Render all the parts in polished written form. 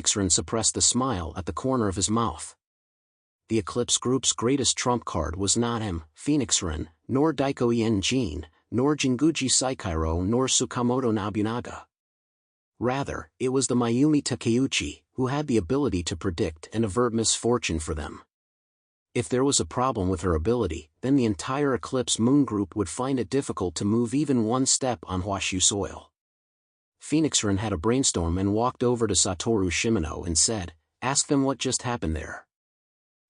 Phoenix-Ren suppressed the smile at the corner of his mouth. The Eclipse Group's greatest trump card was not him, Phoenix-Ren, nor Daikoien Jin, nor Jinguji Saikiro nor Tsukamoto Nobunaga. Rather, it was the Mayumi Takeuchi, who had the ability to predict and avert misfortune for them. If there was a problem with her ability, then the entire Eclipse Moon Group would find it difficult to move even one step on Huashu soil. Phoenix-Ren had a brainstorm and walked over to Satoru Shimano and said, "Ask them what just happened there."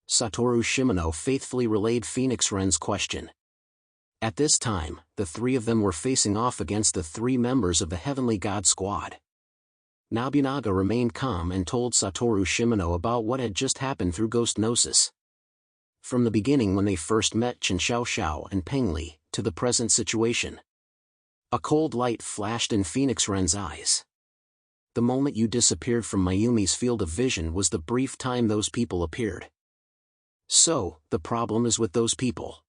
Satoru Shimano faithfully relayed Phoenix-Ren's question. At this time, the three of them were facing off against the three members of the Heavenly God Squad. Nobunaga remained calm and told Satoru Shimano about what had just happened through ghost gnosis. From the beginning when they first met Chen Xiaoxiao and Peng Li, to the present situation. A cold light flashed in Phoenix-Ren's eyes. The moment you disappeared from Mayumi's field of vision was the brief time those people appeared. So, the problem is with those people.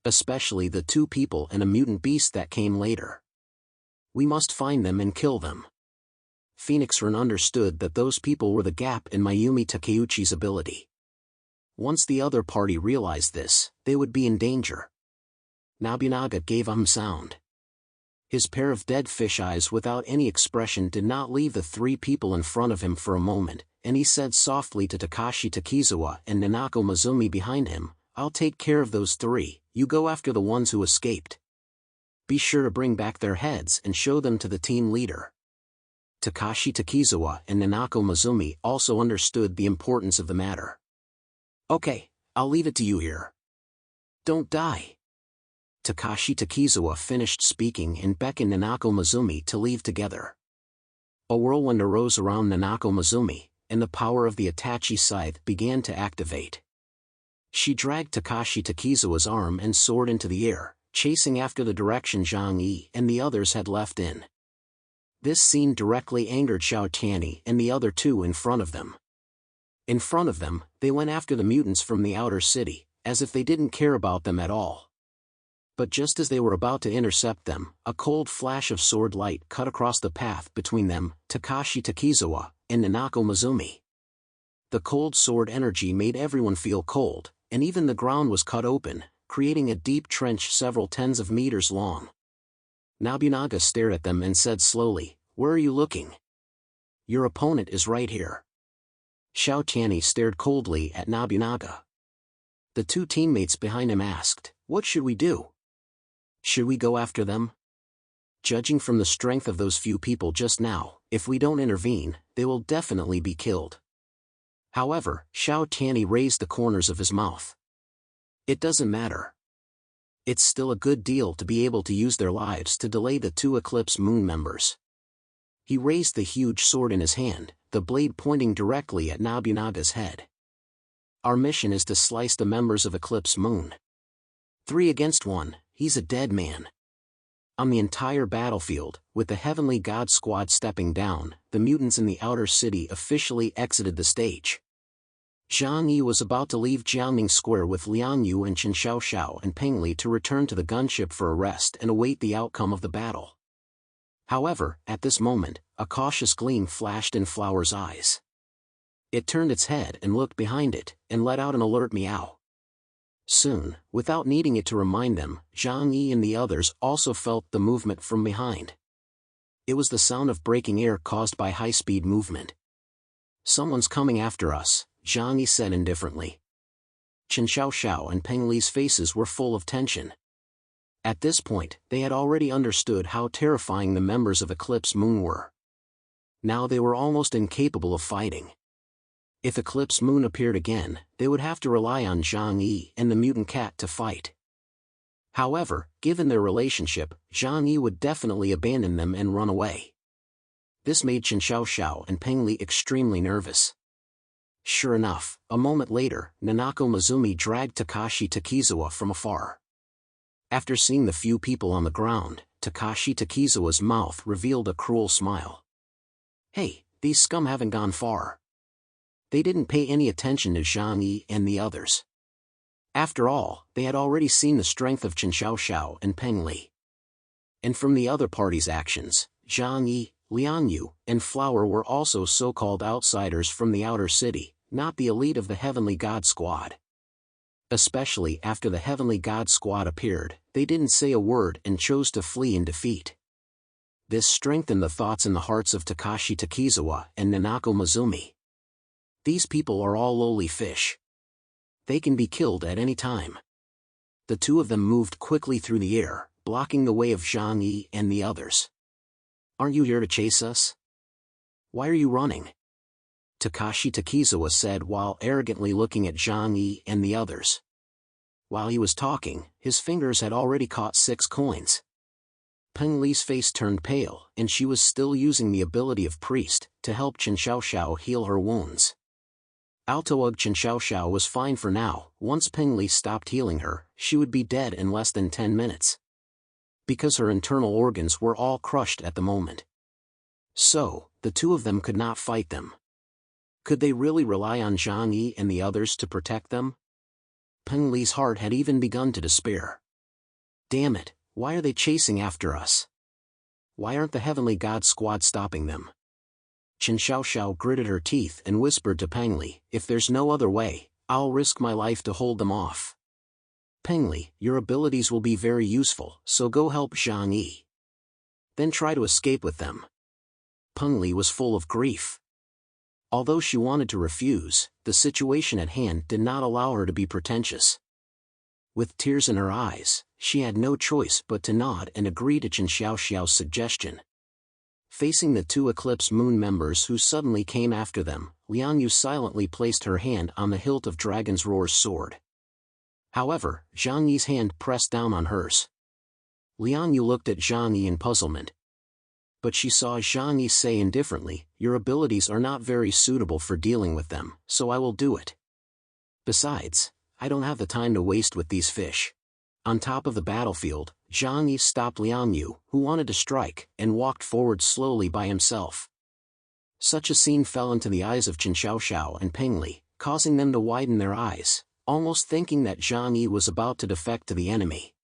Especially the two people and a mutant beast that came later. We must find them and kill them. Phoenix-Ren understood that those people were the gap in Mayumi Takeuchi's ability. Once the other party realized this, they would be in danger. Nobunaga gave a sound. His pair of dead fish eyes without any expression did not leave the three people in front of him for a moment, and he said softly to Takashi Takizawa and Nanako Mizumi behind him, "I'll take care of those three, you go after the ones who escaped. Be sure to bring back their heads and show them to the team leader." Takashi Takizawa and Nanako Mizumi also understood the importance of the matter. "Okay, I'll leave it to you here. Don't die." Takashi Takizawa finished speaking and beckoned Nanako Mizumi to leave together. A whirlwind arose around Nanako Mizumi, and the power of the Itachi scythe began to activate. She dragged Takashi Takizawa's arm and soared into the air, chasing after the direction Zhang Yi and the others had left in. This scene directly angered Xiao Tianyi and the other two in front of them. In front of them, they went after the mutants from the outer city, as if they didn't care about them at all. But just as they were about to intercept them, a cold flash of sword light cut across the path between them, Takashi Takizawa, and Nanako Mizumi. The cold sword energy made everyone feel cold, and even the ground was cut open, creating a deep trench several tens of meters long. Nobunaga stared at them and said slowly, "Where are you looking? Your opponent is right here." Xiao Tianyi stared coldly at Nobunaga. The two teammates behind him asked, "What should we do? Should we go after them? Judging from the strength of those few people just now, if we don't intervene, they will definitely be killed." However, Xiao Tianyi raised the corners of his mouth. "It doesn't matter. It's still a good deal to be able to use their lives to delay the two Eclipse Moon members." He raised the huge sword in his hand, the blade pointing directly at Nobunaga's head. "Our mission is to slice the members of Eclipse Moon. 3 against 1, he's a dead man." On the entire battlefield, with the Heavenly God Squad stepping down, the mutants in the outer city officially exited the stage. Zhang Yi was about to leave Jiangning Square with Liang Yu and Chen Xiaoxiao and Peng Li to return to the gunship for a rest and await the outcome of the battle. However, at this moment, a cautious gleam flashed in Flower's eyes. It turned its head and looked behind it, and let out an alert meow. Soon, without needing it to remind them, Zhang Yi and the others also felt the movement from behind. It was the sound of breaking air caused by high-speed movement. "Someone's coming after us," Zhang Yi said indifferently. Chen Xiaoxiao and Peng Li's faces were full of tension. At this point, they had already understood how terrifying the members of Eclipse Moon were. Now they were almost incapable of fighting. If Eclipse Moon appeared again, they would have to rely on Zhang Yi and the mutant cat to fight. However, given their relationship, Zhang Yi would definitely abandon them and run away. This made Chen Xiaoxiao and Peng Li extremely nervous. Sure enough, a moment later, Nanako Mizumi dragged Takashi Takizawa from afar. After seeing the few people on the ground, Takashi Takizawa's mouth revealed a cruel smile. "Hey, these scum haven't gone far." They didn't pay any attention to Zhang Yi and the others. After all, they had already seen the strength of Chen Xiaoxiao and Peng Li. And from the other party's actions, Zhang Yi, Lianyu, and Flower were also so-called outsiders from the outer city, not the elite of the Heavenly God Squad. Especially after the Heavenly God Squad appeared, they didn't say a word and chose to flee in defeat. This strengthened the thoughts in the hearts of Takashi Takizawa and Nanako Mizumi. These people are all lowly fish. They can be killed at any time. The two of them moved quickly through the air, blocking the way of Zhang Yi and the others. "Aren't you here to chase us? Why are you running?" Takashi Takizawa said while arrogantly looking at Zhang Yi and the others. While he was talking, his fingers had already caught 6 coins. Peng Li's face turned pale, and she was still using the ability of Priest to help Chen Xiaoxiao heal her wounds. Altoug Chen Xiaoxiao was fine for now. Once Peng Li stopped healing her, she would be dead in less than 10 minutes. Because her internal organs were all crushed at the moment. So, the two of them could not fight them. Could they really rely on Zhang Yi and the others to protect them? Peng Li's heart had even begun to despair. Damn it, why are they chasing after us? Why aren't the Heavenly God Squad stopping them? Chen Xiaoxiao gritted her teeth and whispered to Peng Li, "If there's no other way, I'll risk my life to hold them off. Peng Li, your abilities will be very useful, so go help Zhang Yi. Then try to escape with them." Peng Li was full of grief. Although she wanted to refuse, the situation at hand did not allow her to be pretentious. With tears in her eyes, she had no choice but to nod and agree to Chen Xiaoxiao's suggestion. Facing the 2 Eclipse Moon members who suddenly came after them, Lianyu silently placed her hand on the hilt of Dragon's Roar's sword. However, Zhang Yi's hand pressed down on hers. Lianyu looked at Zhang Yi in puzzlement. But she saw Zhang Yi say indifferently, "Your abilities are not very suitable for dealing with them, so I will do it. Besides, I don't have the time to waste with these fish." On top of the battlefield, Zhang Yi stopped Lianyu, who wanted to strike, and walked forward slowly by himself. Such a scene fell into the eyes of Chen Xiaoxiao and Peng Li, causing them to widen their eyes, almost thinking that Zhang Yi was about to defect to the enemy.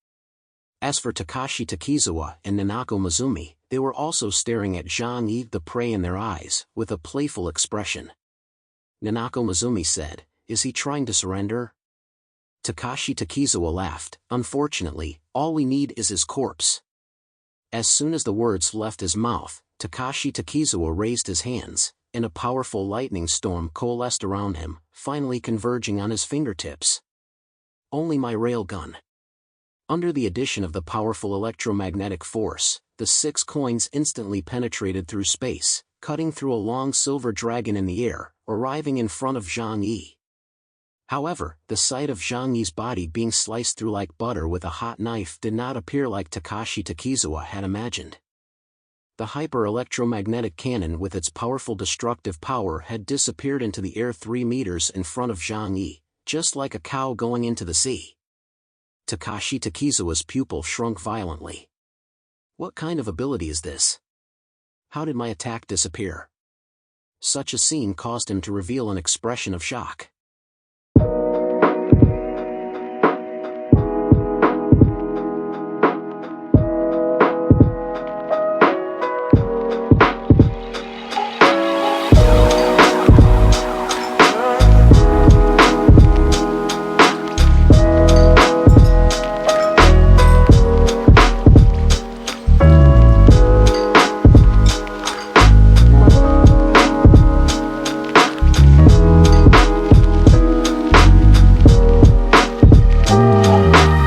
As for Takashi Takizawa and Nanako Mizumi, they were also staring at Zhang Yi, the prey in their eyes, with a playful expression. Nanako Mizumi said, "Is he trying to surrender?" Takashi Takizawa laughed, "Unfortunately, all we need is his corpse." As soon as the words left his mouth, Takashi Takizawa raised his hands, and a powerful lightning storm coalesced around him, finally converging on his fingertips. Only my railgun. Under the addition of the powerful electromagnetic force, the 6 coins instantly penetrated through space, cutting through a long silver dragon in the air, arriving in front of Zhang Yi. However, the sight of Zhang Yi's body being sliced through like butter with a hot knife did not appear like Takashi Takizawa had imagined. The hyper-electromagnetic cannon with its powerful destructive power had disappeared into the air 3 meters in front of Zhang Yi, just like a cow going into the sea. Takashi Takizawa's pupil shrunk violently. What kind of ability is this? How did my attack disappear? Such a scene caused him to reveal an expression of shock.